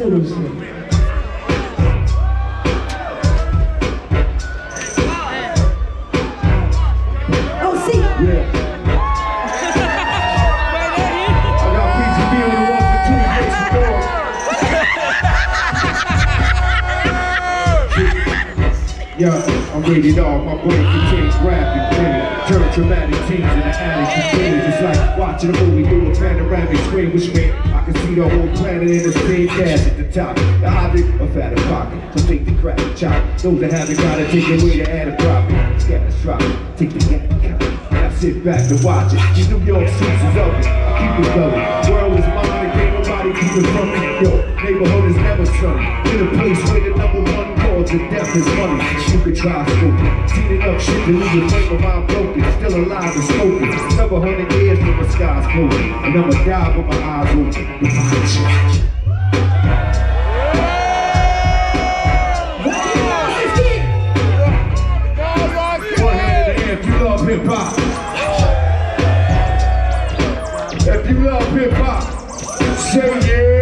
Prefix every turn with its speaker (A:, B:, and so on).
A: Seriously. Oh, see?
B: Yeah. I got PZB on the 1 for 2, makes it more. Yeah, I'm rated R, my brain contains graphic pain. Turn traumatic teams into addicts and things. It's like watching a movie through a panoramic screen, which means I can see the whole planet in the same dash at the top. The object of out of pocket, so take the crack and chop. Those that haven't gotta take away to add a profit. It's catastrophic, take the gap and count. Now sit back and watch it. These New York streets is open, I keep it going. World is mine and can't nobody keep it from me. Yo, neighborhood is never sunny. In a place where the #1 cause of death is money. You could try smoking. Seen enough shit to leave your brain mind broken. Still alive and smoking. Another 100 years till the sky's closing. And I'ma die with my eyes open. One hand in the air if you love hip hop. If you love hip hop, say yeah.